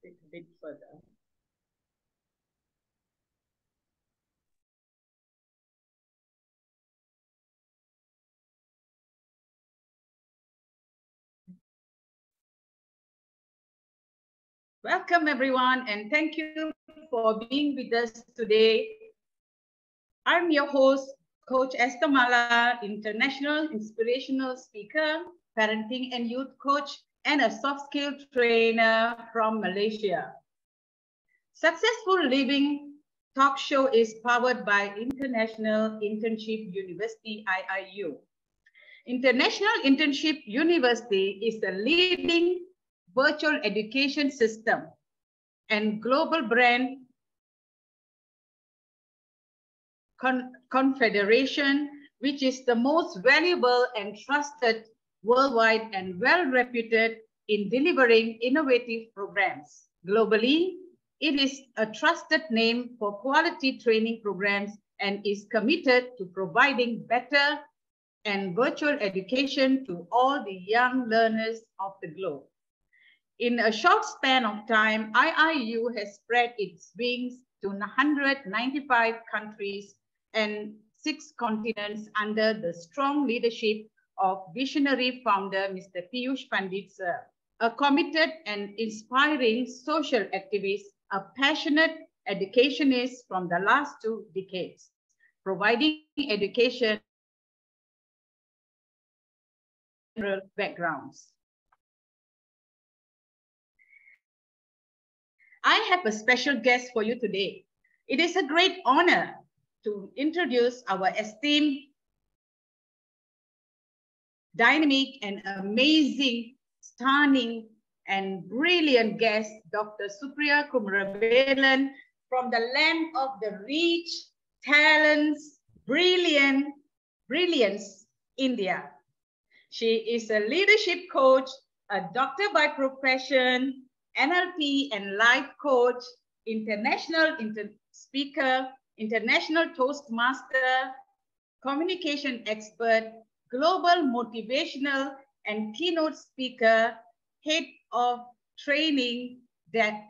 it a bit further. Welcome everyone, and thank you for being with us today. I'm your host, Coach Esther Mala, international inspirational speaker, parenting and youth coach, and a soft skill trainer from Malaysia. Successful Living talk show is powered by International Internship University, IIU. International Internship University is the leading virtual education system and global brand confederation, which is the most valuable and trusted worldwide and well-reputed in delivering innovative programs. Globally, it is a trusted name for quality training programs and is committed to providing better and virtual education to all the young learners of the globe. In a short span of time, IIU has spread its wings to 195 countries and 6 continents under the strong leadership of visionary founder, Mr. Piyush Pandit sir, a committed and inspiring social activist, a passionate educationist from the last 2 decades, providing education backgrounds. I have a special guest for you today. It is a great honor to introduce our esteemed, dynamic, and amazing, stunning, and brilliant guest, Dr. Supriya Kumaravelan, from the land of the rich, talents, brilliance, India. She is a leadership coach, a doctor by profession, NLP and life coach, international speaker, international Toastmaster, communication expert, global motivational and keynote speaker, head of training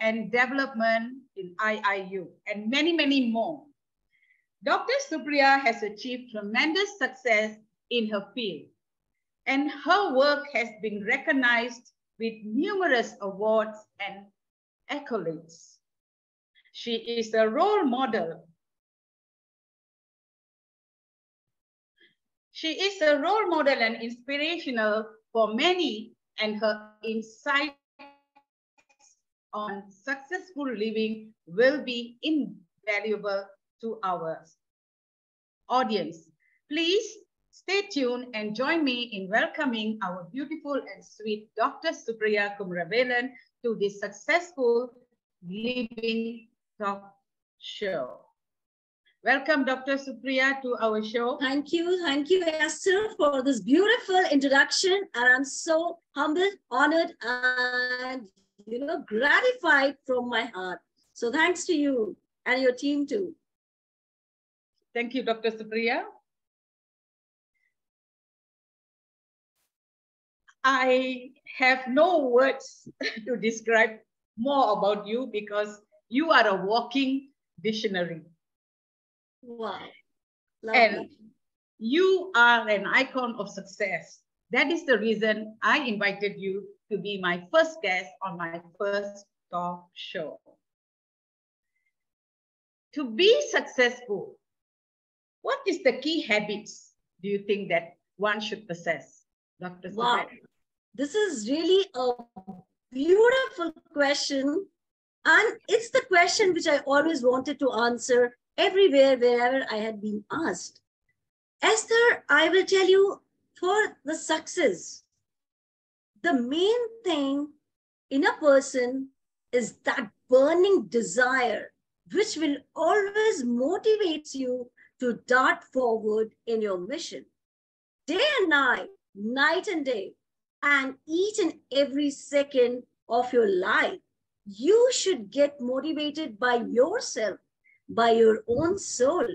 and development in IIU, and many, many more. Dr. Supriya has achieved tremendous success in her field, and her work has been recognized with numerous awards and accolades. She is a role model. She is a role model and inspirational for many, and her insights on successful living will be invaluable to our audience. Please stay tuned and join me in welcoming our beautiful and sweet Dr. Supriya Kumaravelan to this Successful Living Talk Show. Welcome, Dr. Supriya, to our show. Thank you, Esther, for this beautiful introduction. And I'm so humbled, honored, and gratified from my heart. So thanks to you and your team too. Thank you, Dr. Supriya. I have no words to describe more about you because you are a walking dictionary. Wow. Lovely. And you are an icon of success. That is the reason I invited you to be my first guest on my first talk show. To be successful, what is the key habits do you think that one should possess, Dr. Wow. Supriya? This is really a beautiful question. And it's the question which I always wanted to answer everywhere, wherever I had been asked. Esther, I will tell you, for the success, the main thing in a person is that burning desire, which will always motivate you to dart forward in your mission. Day and night, night and day, and each and every second of your life, you should get motivated by yourself, by your own soul,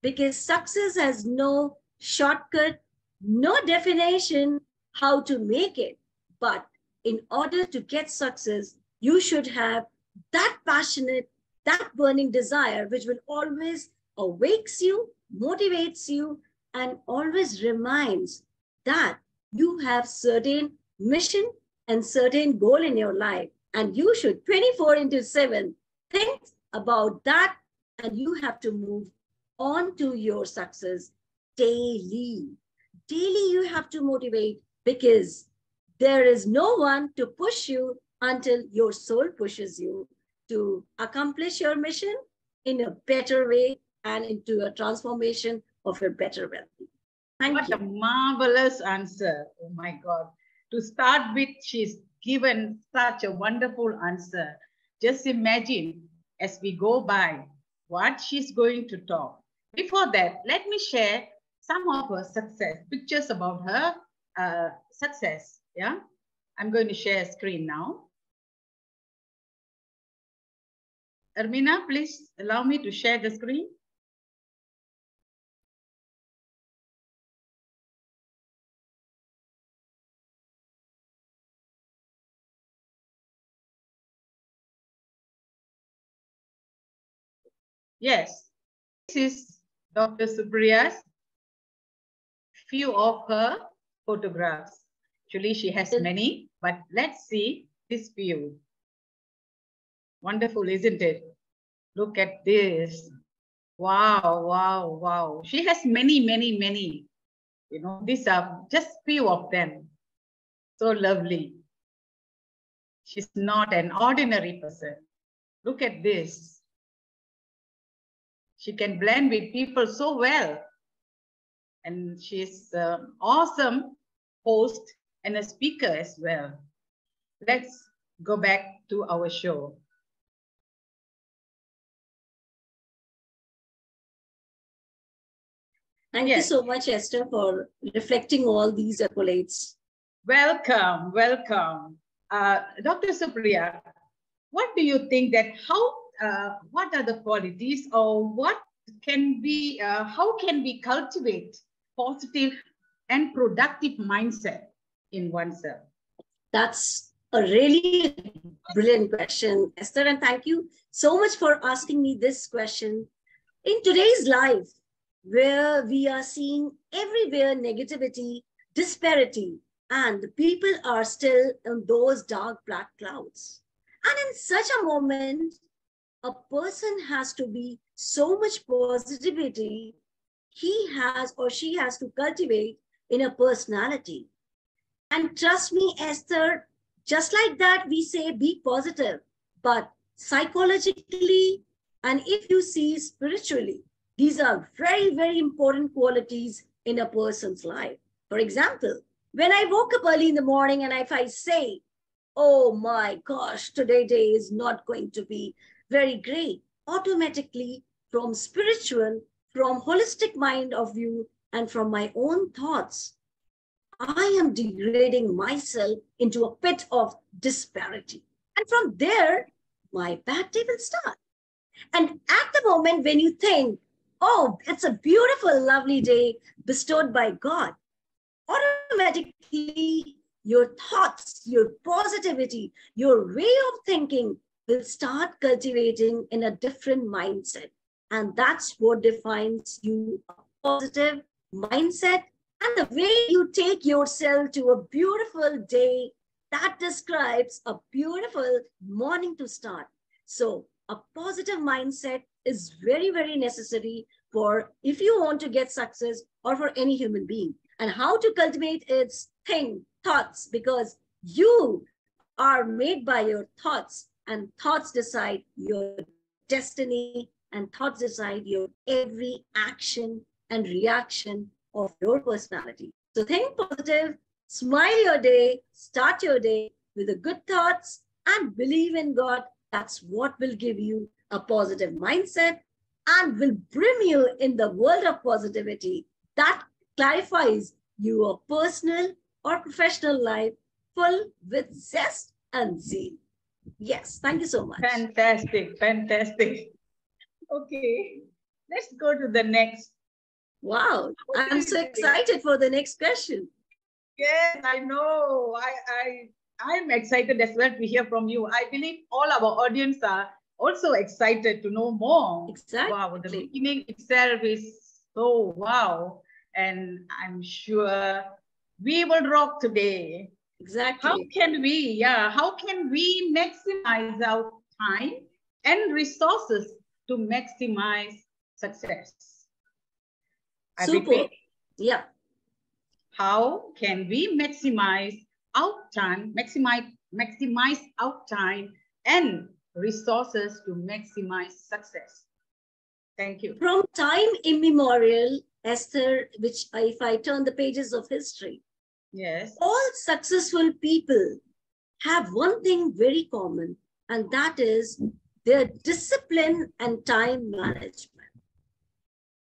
because success has no shortcut, no definition how to make it. But in order to get success, You should have that passionate, that burning desire, which will always awakes you, motivates you, and always reminds that you have certain mission and certain goal in your life. And you should 24/7 think about that, and you have to move on to your success daily. Daily, you have to motivate, because there is no one to push you until your soul pushes you to accomplish your mission in a better way and into a transformation of a better well-being. Thank you. What a marvelous answer. Oh my God. To start with, she's given such a wonderful answer. Just imagine as we go by what she's going to talk. Before that, let me share some of her success, pictures about her success. Yeah, I'm going to share a screen now. Ermina, please allow me to share the screen. Yes, this is Dr. Supriya's few of her photographs. Actually, she has many, but let's see this few. Wonderful, isn't it? Look at this. Wow, wow, wow. She has many, many, many. You know, these are just few of them. So lovely. She's not an ordinary person. Look at this. She can blend with people so well. And she's an awesome host and a speaker as well. Let's go back to our show. Thank you so much, Esther, for reflecting all these accolades. Welcome, welcome. Dr. Supriya, what do you think that what are the qualities, or what can be, how can we cultivate positive and productive mindset in oneself? That's a really brilliant question, Esther, and thank you so much for asking me this question. In today's life, where we are seeing everywhere negativity, disparity, and people are still in those dark black clouds. And in such a moment, a person has to be so much positivity he has or she has to cultivate in a personality. And trust me, Esther, just like that, we say be positive, but psychologically, and if you see spiritually, these are very, very important qualities in a person's life. For example, when I woke up early in the morning and if I say, oh my gosh, today day is not going to be very great, automatically from spiritual, from holistic mind of view, and from my own thoughts, I am degrading myself into a pit of disparity. And from there, my bad day will start. And at the moment when you think, oh, it's a beautiful, lovely day bestowed by God, automatically your thoughts, your positivity, your way of thinking will start cultivating in a different mindset. And that's what defines you, a positive mindset, and the way you take yourself to a beautiful day that describes a beautiful morning to start. So a positive mindset is very, very necessary for if you want to get success or for any human being. And how to cultivate its thoughts, because you are made by your thoughts, and thoughts decide your destiny, and thoughts decide your every action and reaction of your personality. So think positive, smile your day, start your day with the good thoughts, and believe in God. That's what will give you a positive mindset and will bring you in the world of positivity that clarifies your personal or professional life full with zest and zeal. Yes, thank you so much. Fantastic, fantastic. Okay, let's go to the next. Wow, I'm so excited for the next question. Yes, I know. I'm excited as well to hear from you. I believe all our audience are also excited to know more. Exactly. Wow, the beginning itself is so wow. And I'm sure we will rock today. Exactly. How can we maximize our time and resources to maximize success? I Super. repeat. Yeah. How can we maximize our time, maximize our time and resources to maximize success? Thank you. From time immemorial, Esther, which if I turn the pages of history, yes, all successful people have one thing very common, and that is their discipline and time management.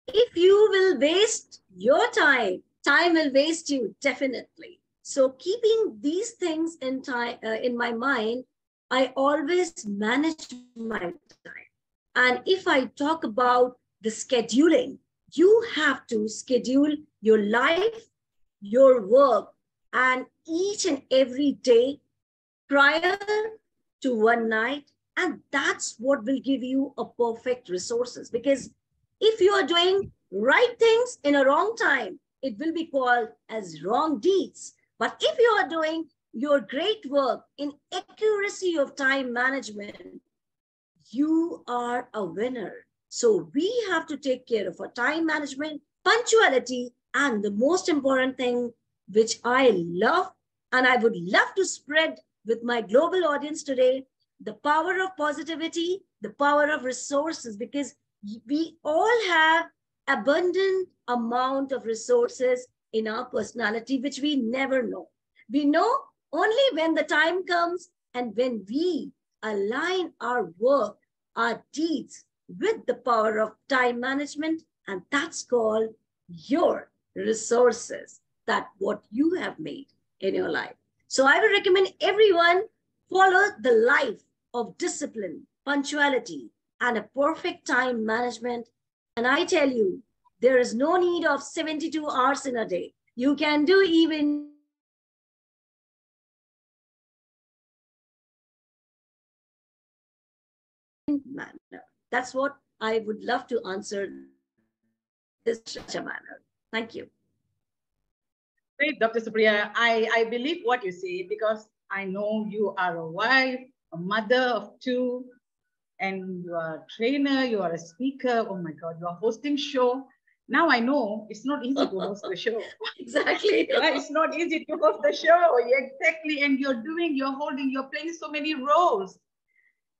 If you will waste your time, time will waste you, definitely. So keeping these things in my mind, I always manage my time. And if I talk about the scheduling, you have to schedule your life, your work, and each and every day prior to one night. And that's what will give you a perfect resources. Because if you are doing right things in a wrong time, it will be called as wrong deeds. But if you are doing your great work in accuracy of time management, you are a winner. So we have to take care of our time management, punctuality, and the most important thing, which I love, and I would love to spread with my global audience today, the power of positivity, the power of resources, because we all have abundant amount of resources in our personality, which we never know. We know only when the time comes and when we align our work, our deeds with the power of time management, and that's called your resources, that what you have made in your life. So I will recommend everyone follow the life of discipline, punctuality, and a perfect time management. And I tell you, there is no need of 72 hours in a day. You can do even manner. That's what I would love to answer this such a manner. Thank you. Great, Dr. Supriya. I believe what you say because I know you are a wife, a mother of two, and you are a trainer, you are a speaker. Oh my God, you are hosting show. Now I know it's not easy to host the show. Exactly. It's not easy to host the show. Exactly. And you're playing so many roles.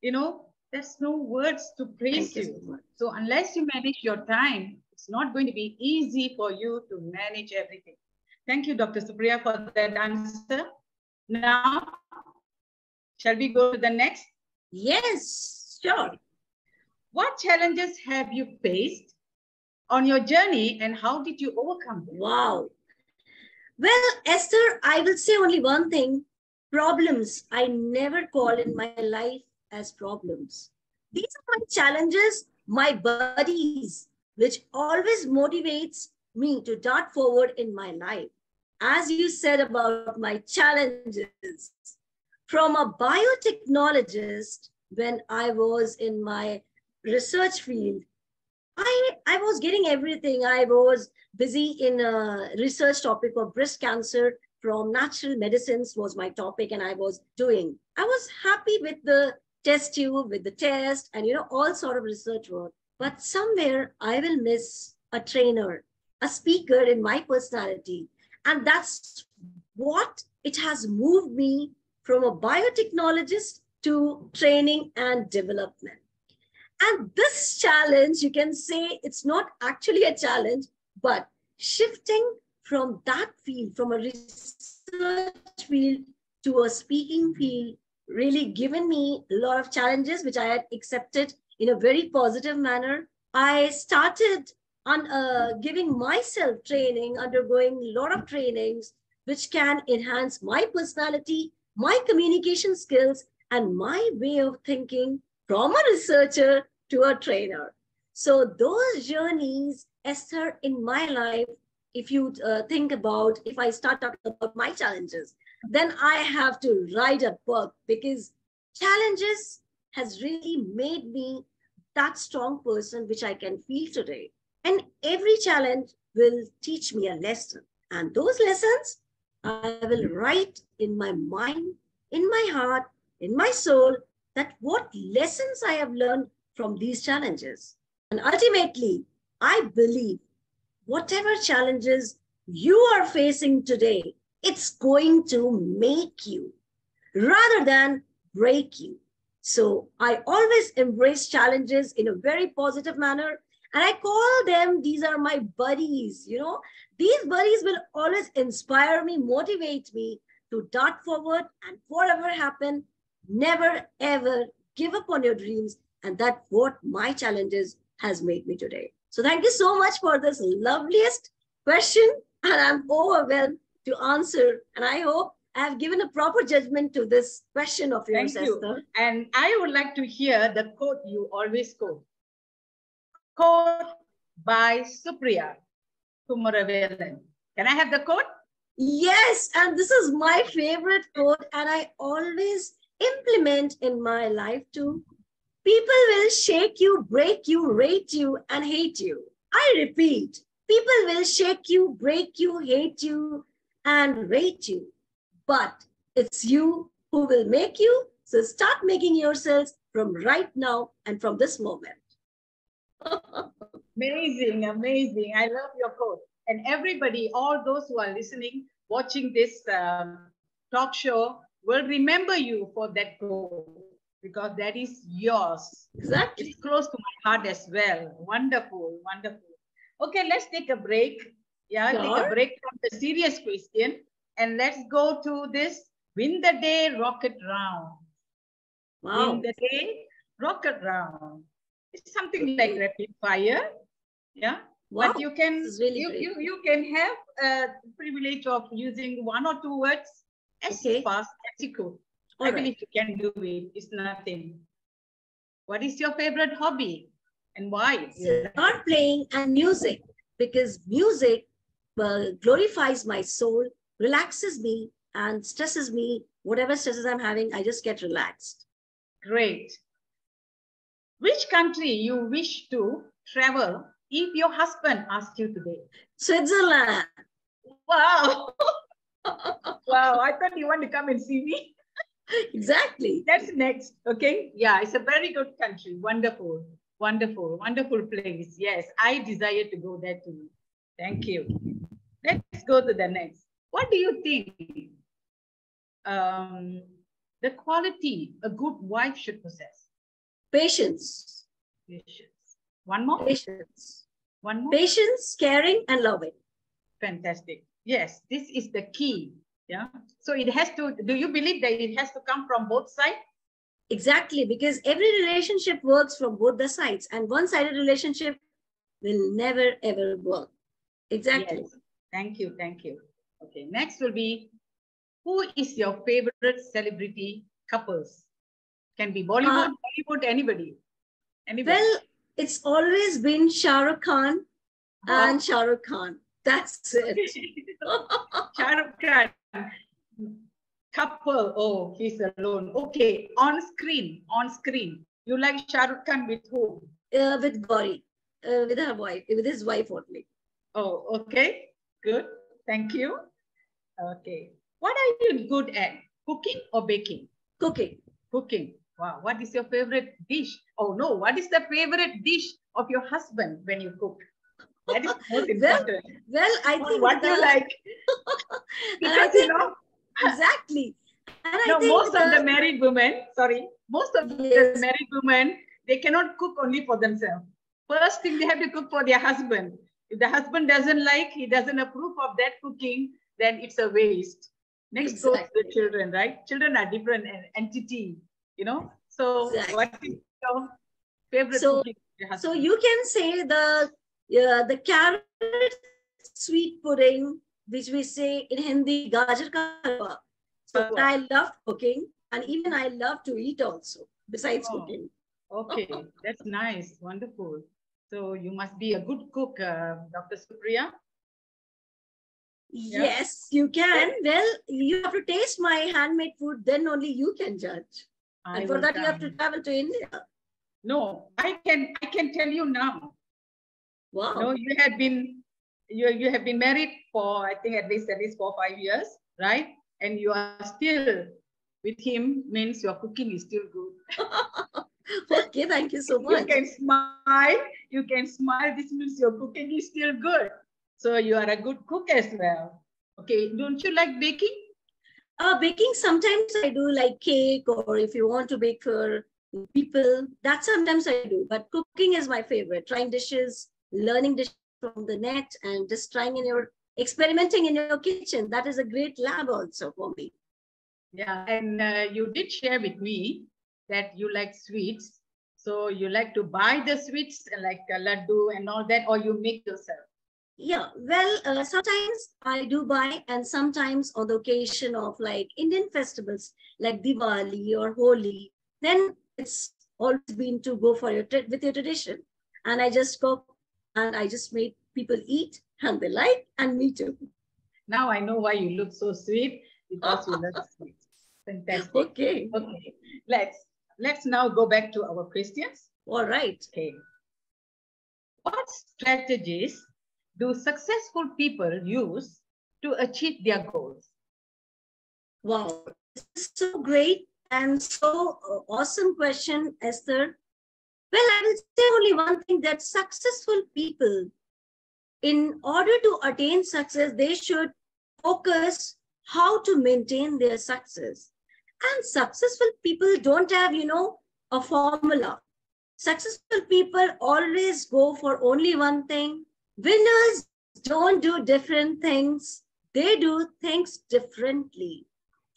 You know, there's no words to praise you. So unless you manage your time, it's not going to be easy for you to manage everything. Thank you, Dr. Supriya, for that answer. Now, shall we go to the next? Yes, sure. What challenges have you faced on your journey and how did you overcome them? Wow. Well, Esther, I will say only one thing. Problems I never call in my life as problems. These are my challenges, my buddies, which always motivates me to dart forward in my life. As you said about my challenges, from a biotechnologist, when I was in my research field, I was getting everything. I was busy in a research topic of breast cancer from natural medicines was my topic, and I was doing. I was happy with the test tube, with the test, and all sort of research work. But somewhere I will miss a trainer, a speaker in my personality. And that's what it has moved me from a biotechnologist to training and development. And this challenge, you can say it's not actually a challenge, but shifting from that field, from a research field to a speaking field, really given me a lot of challenges, which I had accepted in a very positive manner. I started on giving myself training, undergoing a lot of trainings, which can enhance my personality, my communication skills, and my way of thinking from a researcher to a trainer. So those journeys, Esther, in my life, if you think about, if I start talking about my challenges, then I have to write a book, because challenges has really made me that strong person which I can feel today. And every challenge will teach me a lesson. And those lessons I will write in my mind, in my heart, in my soul, that what lessons I have learned from these challenges. And ultimately, I believe whatever challenges you are facing today, it's going to make you rather than break you. So I always embrace challenges in a very positive manner. And I call them, these are my buddies. These buddies will always inspire me, motivate me to dart forward and whatever happen, never ever give up on your dreams. And that's what my challenges has made me today. So thank you so much for this loveliest question. And I'm overwhelmed to answer. And I hope I have given a proper judgment to this question of yours, Thank you. Esther. And I would like to hear the quote you always quote. Quote by Supriya Kumaravelan. Can I have the quote? Yes, and this is my favorite quote, and I always implement in my life too. People will shake you, break you, rate you, and hate you. I repeat, people will shake you, break you, hate you, and rate you. But it's you who will make you. So start making yourselves from right now and from this moment. Amazing, amazing. I love your quote. And everybody, all those who are listening, watching this talk show will remember you for that quote, because that is yours. Exactly. It's close to my heart as well. Wonderful, wonderful. Okay, let's take a break. Yeah, Sure. Take a break from the serious question. And let's go to this Win the Day Rocket Round. Wow. Win the Day Rocket Round. It's something like rapid fire. Yeah. Wow. But you can really you can have a privilege of using 1 or 2 words as fast as you could. I believe you can do it. It's nothing. What is your favorite hobby and why? Art playing and music, because music glorifies my soul, relaxes me, and stresses me. Whatever stresses I'm having, I just get relaxed. Great. Which country you wish to travel if your husband asked you today? Switzerland. Wow. Wow, I thought you want to come and see me. Exactly. That's next. Okay. Yeah, it's a very good country. Wonderful. Wonderful. Wonderful place. Yes, I desire to go there too. Thank you. Let's go to the next. What do you think the quality a good wife should possess? Patience. Patience. One more? Patience. One more? Patience, caring, and loving. Fantastic. Yes, this is the key. Yeah. So it has to, do you believe that it has to come from both sides? Exactly, because every relationship works from both the sides, and one-sided relationship will never ever work. Exactly. Yes. Thank you. Thank you. Okay. Next will be, who is your favorite celebrity couples? Can be Bollywood, Hollywood, anybody. Well, it's always been Shah Rukh Khan and Shah Rukh Khan. That's it. Shah Rukh Khan. Couple. Oh, he's alone. Okay. On screen. You like Shah Rukh Khan with whom? With Gauri. With her wife. With his wife only. Oh, okay. Good. Thank you. Okay. What are you good at? Cooking or baking? Cooking. Cooking. Wow. What is your favorite dish? Oh no. What is the favorite dish of your husband when you cook? That is most important. Well, I think what you like. Because you know. Exactly. And no, most of the married women, most of the married women, they cannot cook only for themselves. First thing, they have to cook for their husband. If the husband doesn't like, he doesn't approve of that cooking, then it's a waste. Next goes the children, right? Children are different entity, you know. So what is your favorite cooking? So you can say the carrot sweet pudding, which we say in Hindi, gajar ka halwa. So I love cooking, and even I love to eat also, besides cooking. Okay, that's nice. Wonderful. So you must be a good cook, Dr. Supriya. Yes, you can. Well, you have to taste my handmade food, then only you can judge. And for that, you have to travel to India. No, I can tell you now. Wow. No, you have been married for, I think, at least 4 or 5 years, right? And you are still with him, means your cooking is still good. Okay, thank you so much. You can smile. You can smile. This means your cooking is still good. So you are a good cook as well. Okay, don't you like baking? Baking, sometimes I do, like cake, or if you want to bake for people, that sometimes I do. But cooking is my favorite. Trying dishes, learning dishes from the net, and just experimenting in your kitchen. That is a great lab also for me. Yeah, and you did share with me that you like sweets. So you like to buy the sweets like laddu and all that, or you make yourself? Yeah, well, sometimes I do buy, and sometimes on the occasion of like Indian festivals like Diwali or Holi, then it's always been to go for with your tradition. And I just cook and I just make people eat and they like, and me too. Now I know why you look so sweet, because you love sweets. Fantastic. Okay. Okay. Let's now go back to our questions. All right. Okay. What strategies do successful people use to achieve their goals? Wow, this is so great and so awesome question, Esther. Well, I will say only one thing, that successful people, in order to attain success, they should focus how to maintain their success. And successful people don't have, a formula. Successful people always go for only one thing. Winners don't do different things. They do things differently.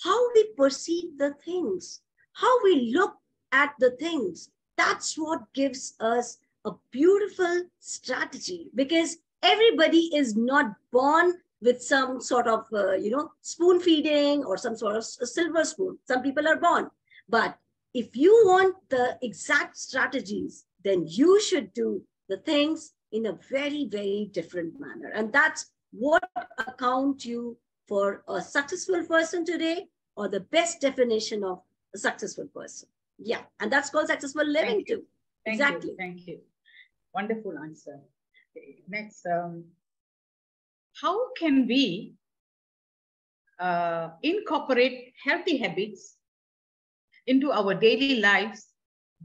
How we perceive the things, how we look at the things, that's what gives us a beautiful strategy, because everybody is not born with some sort of, spoon feeding or some sort of a silver spoon. Some people are born. But if you want the exact strategies, then you should do the things in a very, very different manner. And that's what account you for a successful person today, or the best definition of a successful person. Yeah, and that's called successful living too. Exactly. Thank you. Wonderful answer. Okay, next, how can we incorporate healthy habits into our daily lives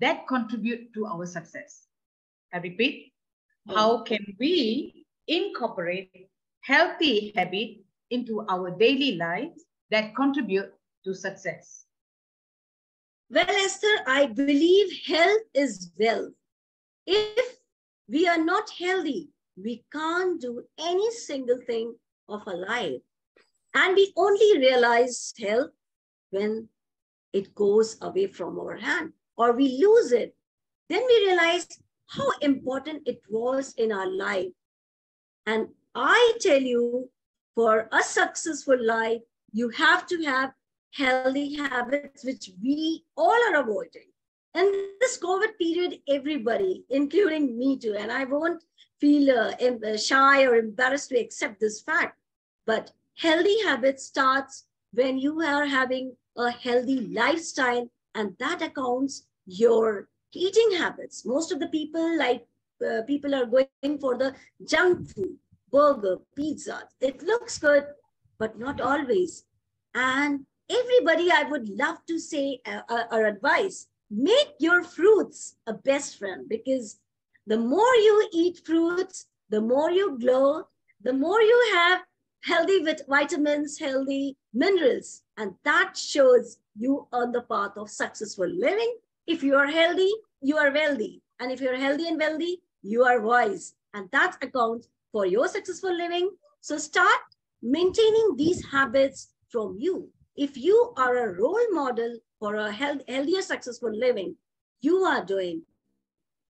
that contribute to our success? I repeat, how can we incorporate healthy habits into our daily lives that contribute to success? Well, Esther, I believe health is wealth. If we are not healthy, we can't do any single thing of our life. And we only realize health when it goes away from our hand or we lose it. Then we realize how important it was in our life. And I tell you, for a successful life, you have to have healthy habits, which we all are avoiding. In this COVID period, everybody, including me too, and I won't feel shy or embarrassed to accept this fact, but healthy habits starts when you are having a healthy lifestyle, and that accounts your eating habits. Most of the people are going for the junk food, burger, pizza. It looks good, but not always. And everybody, I would love to say or advise, make your fruits a best friend, because the more you eat fruits, the more you glow, the more you have healthy vitamins, healthy minerals, and that shows you on the path of successful living. If you are healthy, you are wealthy. And if you're healthy and wealthy, you are wise. And that accounts for your successful living. So start maintaining these habits from you. If you are a role model for a healthier, successful living, you are doing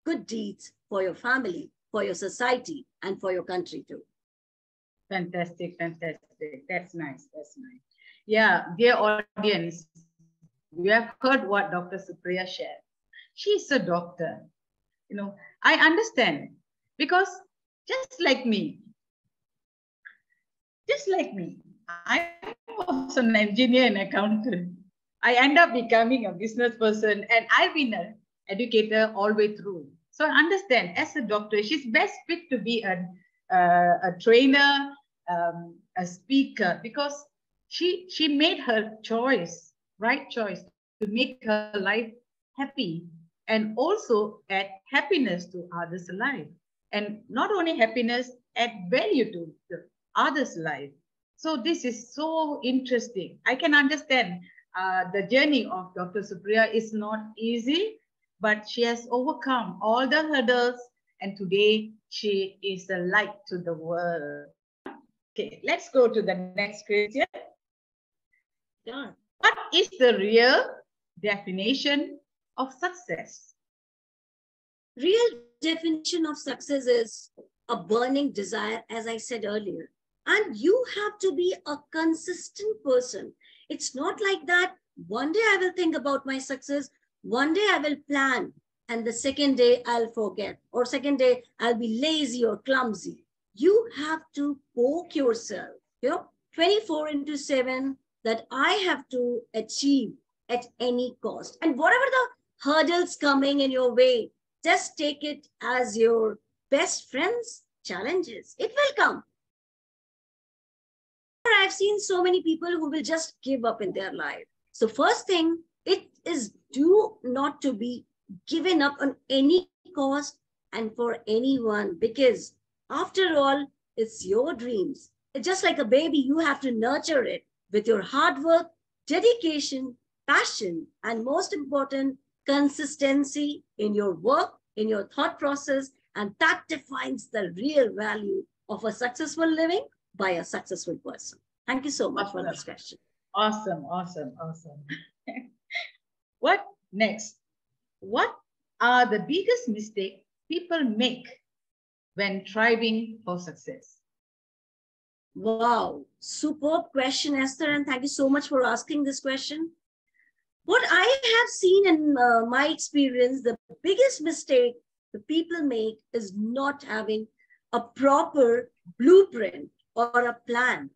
good deeds for your family, for your society, and for your country too. Fantastic, fantastic. That's nice, that's nice. Yeah, dear audience, you have heard what Dr. Supriya shared. She's a doctor. I understand, because just like me, just like me. I was an engineer and accountant. I end up becoming a business person, and I've been an educator all the way through. So I understand, as a doctor, she's best fit to be a trainer, a speaker, because she made her choice, right choice, to make her life happy and also add happiness to others' life. And not only happiness, add value to the others' life. So this is so interesting. I can understand the journey of Dr. Supriya is not easy, but she has overcome all the hurdles, and today she is a light to the world. Okay, let's go to the next question. Yeah. What is the real definition of success? Real definition of success is a burning desire, as I said earlier. And you have to be a consistent person. It's not like that. One day I will think about my success. One day I will plan. And the second day I'll forget. Or second day I'll be lazy or clumsy. You have to poke yourself, 24/7 that I have to achieve at any cost. And whatever the hurdles coming in your way, just take it as your best friend's challenges. It will come. I've seen so many people who will just give up in their life. So first thing, it is do not to be given up on any cost and for anyone, because after all, it's your dreams. It's just like a baby, you have to nurture it with your hard work, dedication, passion, and most important, consistency in your work, in your thought process, and that defines the real value of a successful living by a successful person. Thank you so much for this question. Awesome, awesome, awesome. What next? What are the biggest mistakes people make when striving for success? Wow, superb question, Esther, and thank you so much for asking this question. What I have seen in my experience, the biggest mistake the people make is not having a proper blueprint or a plan.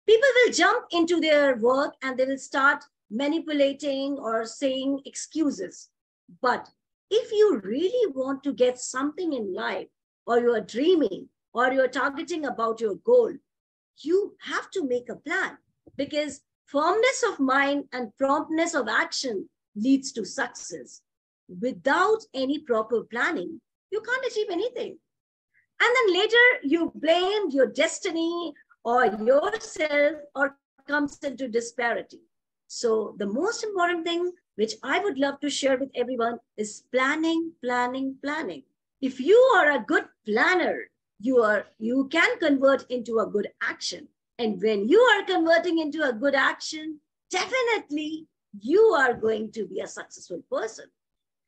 People will jump into their work and they will start manipulating or saying excuses. But if you really want to get something in life, or you are dreaming, or you are targeting about your goal, you have to make a plan, because firmness of mind and promptness of action leads to success. Without any proper planning, you can't achieve anything. And then later you blame your destiny or yourself or comes into disparity. So the most important thing which I would love to share with everyone is planning, planning, planning. If you are a good planner, you can convert into a good action. And when you are converting into a good action, definitely you are going to be a successful person.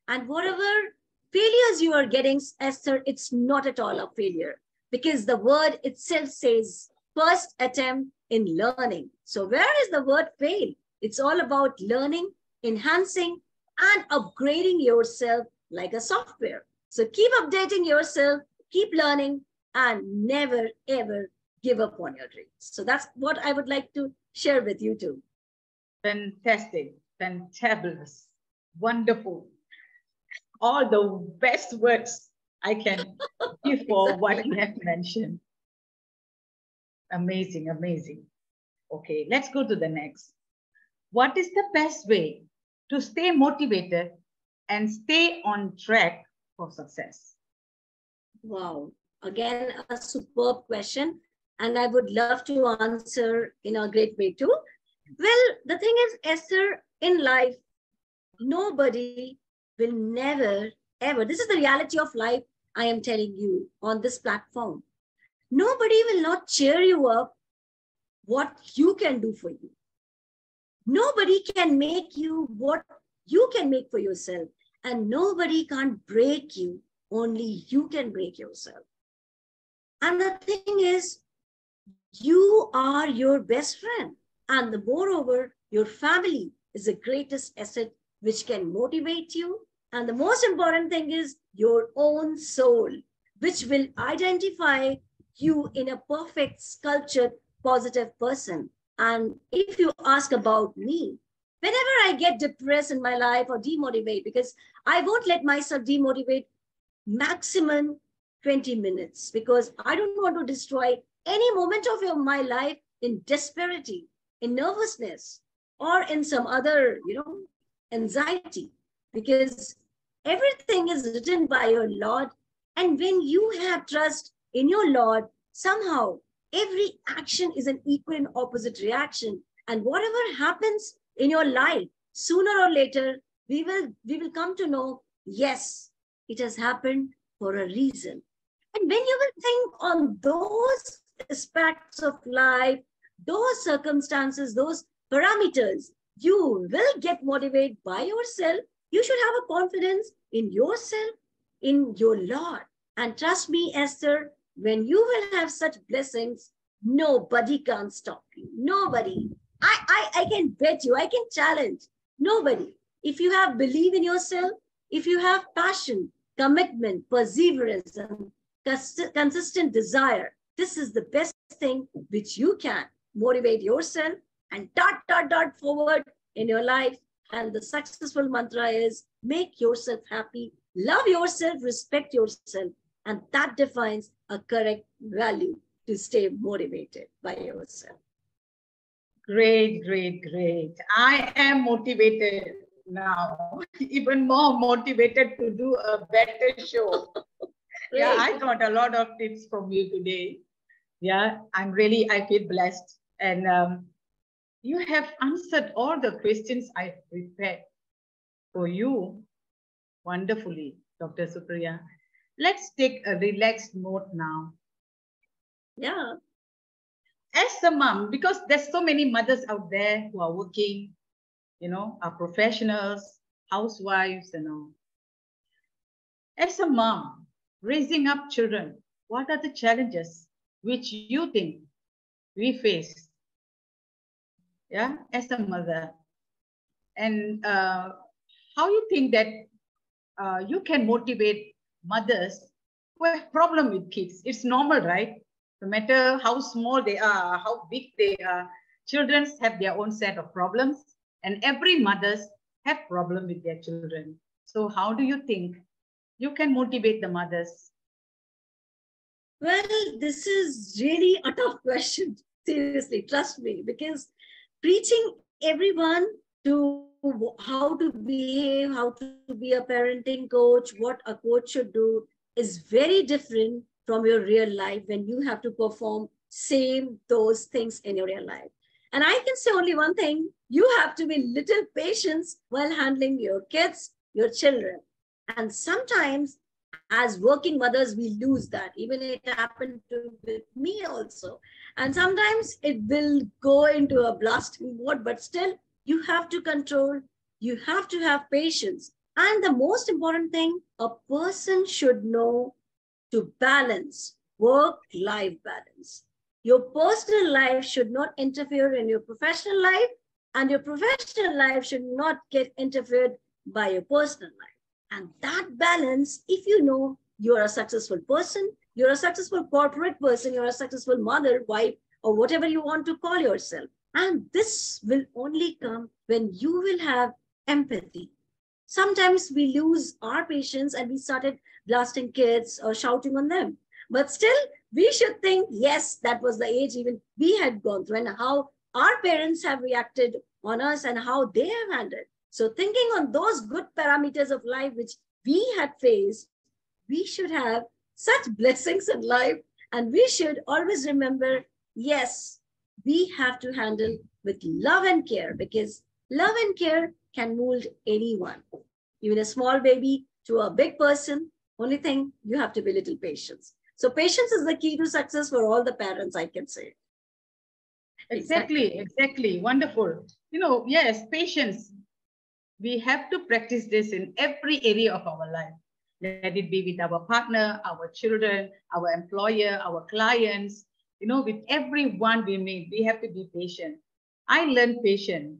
And whatever failures you are getting, Esther, it's not at all a failure, because the word itself says first attempt in learning. So where is the word fail? It's all about learning, enhancing, and upgrading yourself like a software. So keep updating yourself, keep learning, and never, ever give up on your dreams. So that's what I would like to share with you too. Fantastic, fantabulous, wonderful. All the best words I can give for what you have mentioned. Amazing, amazing. Okay, let's go to the next. What is the best way to stay motivated and stay on track for success? Wow. Again, a superb question. And I would love to answer in a great way too. Well, the thing is, Esther, in life, nobody will never, ever, this is the reality of life I am telling you on this platform. Nobody will not cheer you up what you can do for you. Nobody can make you what you can make for yourself. And nobody can break you. Only you can break yourself. And the thing is, you are your best friend. And moreover, your family is the greatest asset which can motivate you. And the most important thing is your own soul, which will identify you in a perfect sculptured positive person. And if you ask about me, whenever I get depressed in my life or demotivate, because I won't let myself demotivate maximum 20 minutes, because I don't want to destroy any moment of my life in desperation, in nervousness, or in some other, anxiety, because everything is written by your Lord. And when you have trust in your Lord, somehow every action is an equal and opposite reaction. And whatever happens in your life, sooner or later, we will come to know, yes, it has happened for a reason. And when you will think on those aspects of life, those circumstances, those parameters, you will get motivated by yourself. You should have a confidence in yourself, in your Lord. And trust me, Esther, when you will have such blessings, nobody can stop you. Nobody. I can bet you, I can challenge. Nobody. If you have belief in yourself, if you have passion, commitment, perseverance, and consistent desire, this is the best thing which you can motivate yourself and dot forward in your life. And the successful mantra is make yourself happy, love yourself, respect yourself. And that defines a correct value to stay motivated by yourself. Great, great, great. I am motivated now, even more motivated to do a better show. Yeah, I got a lot of tips from you today. Yeah, I feel blessed. And you have answered all the questions I prepared for you wonderfully, Dr. Supriya. Let's take a relaxed mode now. Yeah. As a mom, because there's so many mothers out there who are working, are professionals, housewives, As a mom, raising up children, what are the challenges which you think we face? Yeah, as a mother. And how you think that you can motivate mothers who have problem with kids? It's normal, right? No matter how small they are, how big they are, children have their own set of problems, and every mothers have problem with their children. So how do you think you can motivate the mothers? Well, this is really a tough question. Seriously, trust me, because preaching everyone to how to behave, how to be a parenting coach, what a coach should do is very different from your real life when you have to perform those things in your real life. And I can say only one thing, you have to be little patient while handling your kids, your children. And sometimes as working mothers, we lose that. Even it happened with me also. And sometimes it will go into a blasting mode, but still you have to control, you have to have patience. And the most important thing, a person should know to balance work-life balance. Your personal life should not interfere in your professional life, and your professional life should not get interfered by your personal life. And that balance, if you know you're a successful person, you're a successful corporate person, you're a successful mother, wife, or whatever you want to call yourself. And this will only come when you will have empathy. Sometimes we lose our patience and we started blasting kids or shouting on them. But still, we should think, yes, that was the age even we had gone through, and how our parents have reacted on us and how they have handled. So thinking on those good parameters of life which we had faced, we should have such blessings in life, and we should always remember, yes, we have to handle with love and care, because love and care can mold anyone, even a small baby to a big person. Only thing, you have to be little patient. So patience is the key to success for all the parents, I can say. Exactly. Wonderful. Yes, patience. We have to practice this in every area of our life. Let it be with our partner, our children, our employer, our clients, with everyone we meet, we have to be patient. I learned patience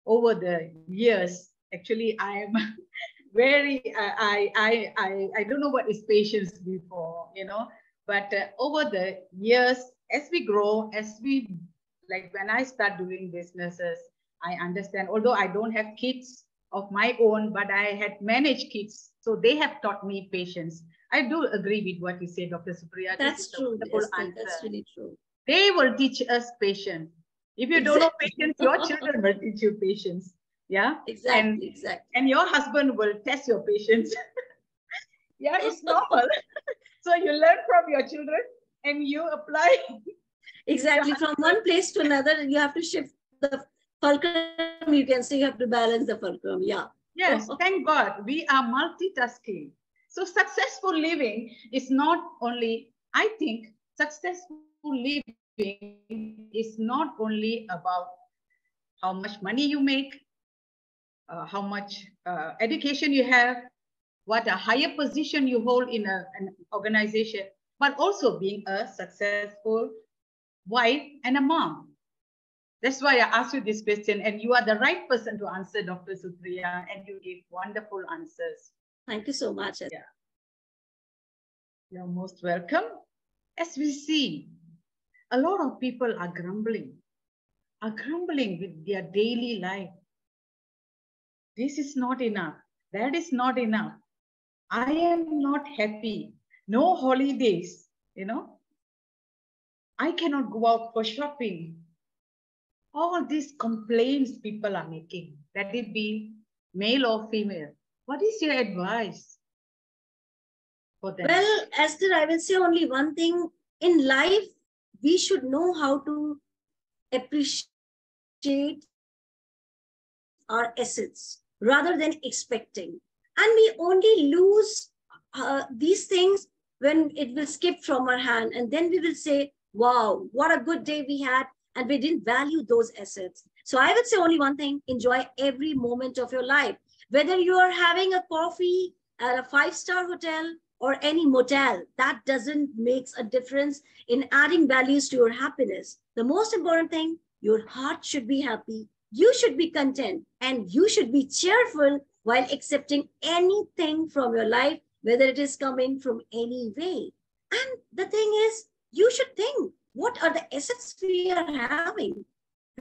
over the years. Actually, I am I don't know what is patience before, but over the years, as we grow, like when I start doing businesses, I understand, although I don't have kids of my own, but I had managed kids. So they have taught me patience. I do agree with what you say, Dr. Supriya. This is That's a true, wonderful Esther. answer. That's really true. They will teach us patience. If you don't know patience, your children will teach you patience. Yeah. Exactly, exactly. And your husband will test your patience. Yeah, it's normal. So you learn from your children and you apply. Exactly. From one place to another, you have to shift the fulcrum. You can say you have to balance the fulcrum. Yeah. Yes, thank God we are multitasking. So successful living is not only, I think, successful living is not only about how much money you make, how much education you have, what a higher position you hold in an organization, but also being a successful wife and a mom. That's why I asked you this question, and you are the right person to answer, Dr. Supriya, and you gave wonderful answers. Thank you so much. Yeah. You're most welcome. As we see, a lot of people are grumbling with their daily life. This is not enough. That is not enough. I am not happy. No holidays, you know. I cannot go out for shopping. All these complaints people are making, let it be male or female. What is your advice for them? Well, Esther, I will say only one thing. In life, we should know how to appreciate our assets rather than expecting. And we only lose these things when it will skip from our hand. And then we will say, wow, what a good day we had. And we didn't value those assets. So I would say only one thing, enjoy every moment of your life. Whether you are having a coffee at a 5-star hotel or any motel, that doesn't make a difference in adding values to your happiness. The most important thing, your heart should be happy, you should be content, and you should be cheerful while accepting anything from your life, whether it is coming from any way. And the thing is, you should think, what are the assets we are having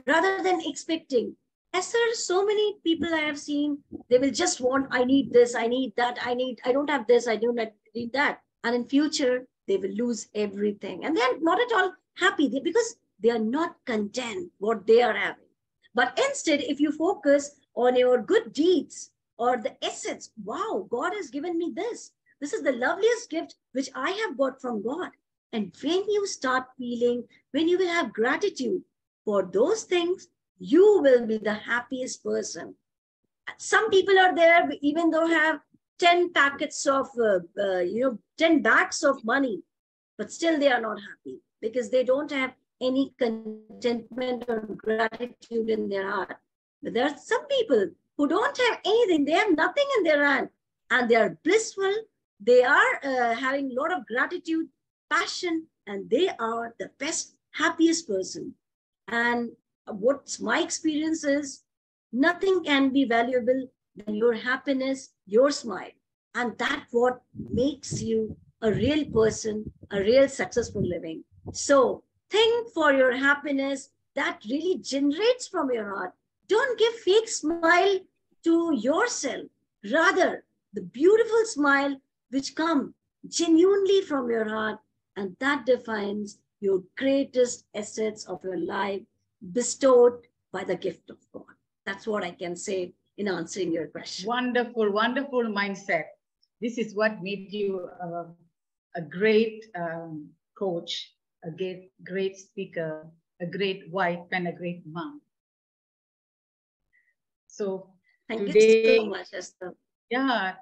rather than expecting. As there are so many people I have seen, they will just want, I need this, I need that, I don't have this, I don't need that. And in future, they will lose everything. And they're not at all happy because they are not content what they are having. But instead, if you focus on your good deeds or the assets, wow, God has given me this. This is the loveliest gift which I have got from God. And when you start feeling, when you will have gratitude for those things, you will be the happiest person. Some people are there, even though have 10 packets of, 10 bags of money, but still they are not happy because they don't have any contentment or gratitude in their heart. But there are some people who don't have anything. They have nothing in their hand and they are blissful. They are having a lot of gratitude, passion, and they are the best, happiest person. And what's my experience is nothing can be valuable than your happiness, your smile. And that's what makes you a real person, a real successful living. So think for your happiness that really generates from your heart. Don't give fake smile to yourself. Rather, the beautiful smile which come genuinely from your heart, and that defines your greatest assets of your life bestowed by the gift of God. That's what I can say in answering your question. Wonderful, wonderful mindset. This is what made you a great coach, a great speaker, a great wife, and a great mom. So thank today, you so much, Esther. Yeah,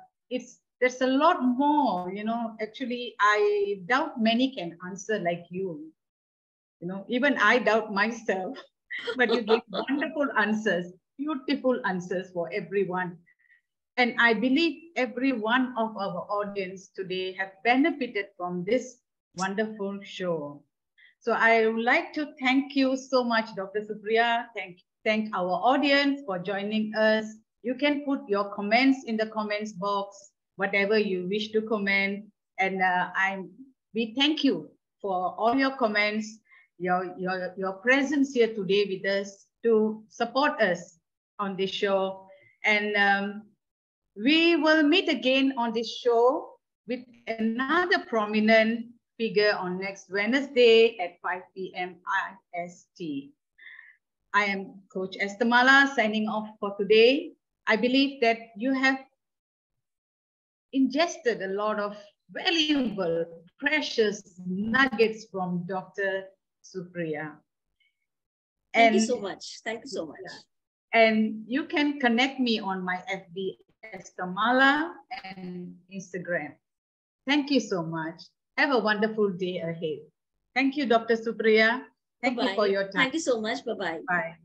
there's a lot more, actually, I doubt many can answer like you. Even I doubt myself, but you gave wonderful answers, beautiful answers for everyone. And I believe every one of our audience today have benefited from this wonderful show. So I would like to thank you so much, Dr. Supriya. Thank our audience for joining us. You can put your comments in the comments box, whatever you wish to comment. And we thank you for all your comments. your presence here today with us to support us on this show. And we will meet again on this show with another prominent figure on next Wednesday at 5 p.m. IST. I am Coach Esther Mala signing off for today. I believe that you have ingested a lot of valuable, precious nuggets from Dr. Supriya. Thank you so much. Thank you so much. And you can connect me on my FB Esther Mala and Instagram. Thank you so much. Have a wonderful day ahead. Thank you, Dr. Supriya. Thank you for your time. Thank you so much. Bye-bye. Bye.